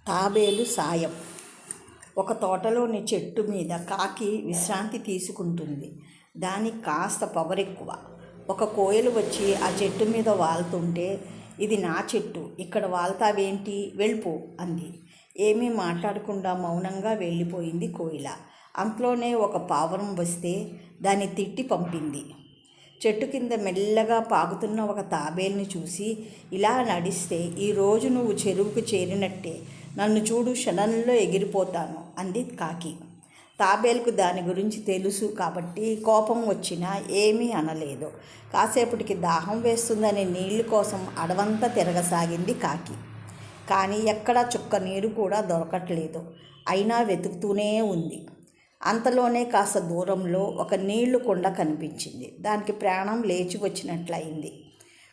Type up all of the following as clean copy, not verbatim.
తాబేలు సాయం. ఒక తోటలోని చెట్టు మీద కాకి విశ్రాంతి తీసుకుంటుంది. దానికి కాస్త పొగరెక్కువ. ఒక కోయిల వచ్చి ఆ చెట్టు మీద వాలుతుంటే, ఇది నా చెట్టు, ఇక్కడ వాళ్తావేంటి, వెళ్ళిపో అంది. ఏమీ మాట్లాడకుండా మౌనంగా వెళ్ళిపోయింది కోయిల. అంతలోనే ఒక పావురం వస్తే దాన్ని తిట్టి పంపింది. చెట్టు కింద మెల్లగా పాకుతున్న ఒక తాబేలుని చూసి, ఇలా నడిస్తే ఈరోజు నువ్వు చెరువుకు చేరినట్టే, నన్ను చూడు, క్షణంలో ఎగిరిపోతాను అంది కాకి. తాబేలుకు దాని గురించి తెలుసు కాబట్టి కోపం వచ్చినా ఏమీ అనలేదు. కాసేపటికి దాహం వేస్తుందని నీళ్ళ కోసం అడవంతా తిరగసాగింది కాకి. కానీ ఎక్కడా చుక్క నీరు కూడా దొరకట్లేదు. అయినా వెతుకుతూనే ఉంది. అంతలోనే కాస్త దూరంలో ఒక నీళ్లు కుండ కనిపించింది. దానికి ప్రాణం లేచి వచ్చినట్లయింది.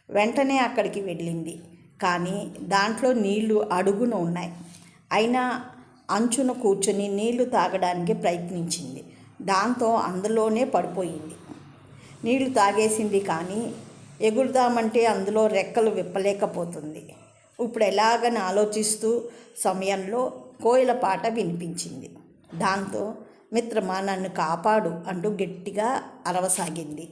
వెంటనే అక్కడికి వెళ్ళింది. కానీ దాంట్లో నీళ్లు అడుగున ఉన్నాయి. అయినా అంచున కూర్చొని నీళ్లు తాగడానికి ప్రయత్నించింది. దాంతో అందులోనే పడిపోయింది. నీళ్లు తాగేసింది, కానీ ఎగురుదామంటే అందులో రెక్కలు విప్పలేకపోతుంది. ఇప్పుడు ఎలాగని ఆలోచిస్తూ సమయంలో కోయిల పాట వినిపించింది. దాంతో, మిత్రమా, నన్ను కాపాడు అంటూ గట్టిగా అరవసాగింది.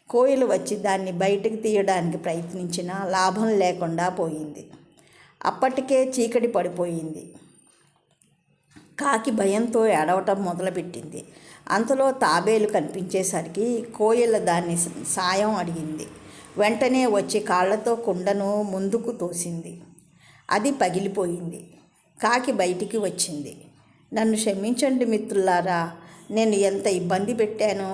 కోయిల వచ్చి దాన్ని బయటకు తీయడానికి ప్రయత్నించినా లాభం లేకుండా పోయింది. అప్పటికే చీకటి పడిపోయింది. కాకి భయంతో ఏడవటం మొదలుపెట్టింది. అంతలో తాబేలు కనిపించేసరికి కోయిల దాన్ని సాయం అడిగింది. వెంటనే వచ్చి కాళ్లతో కుండను ముందుకు తోసింది. అది పగిలిపోయింది. కాకి బయటికి వచ్చింది. నన్ను క్షమించండి మిత్రులారా, నేను ఎంత ఇబ్బంది పెట్టానో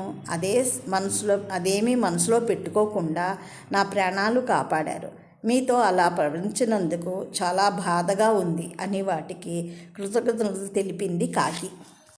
అదేమీ మనసులో పెట్టుకోకుండా నా ప్రాణాలు కాపాడారు. మీతో అలా ప్రవర్తించినందుకు చాలా బాధగా ఉంది అని వాటికి కృతజ్ఞతలు తెలిపింది కాకి.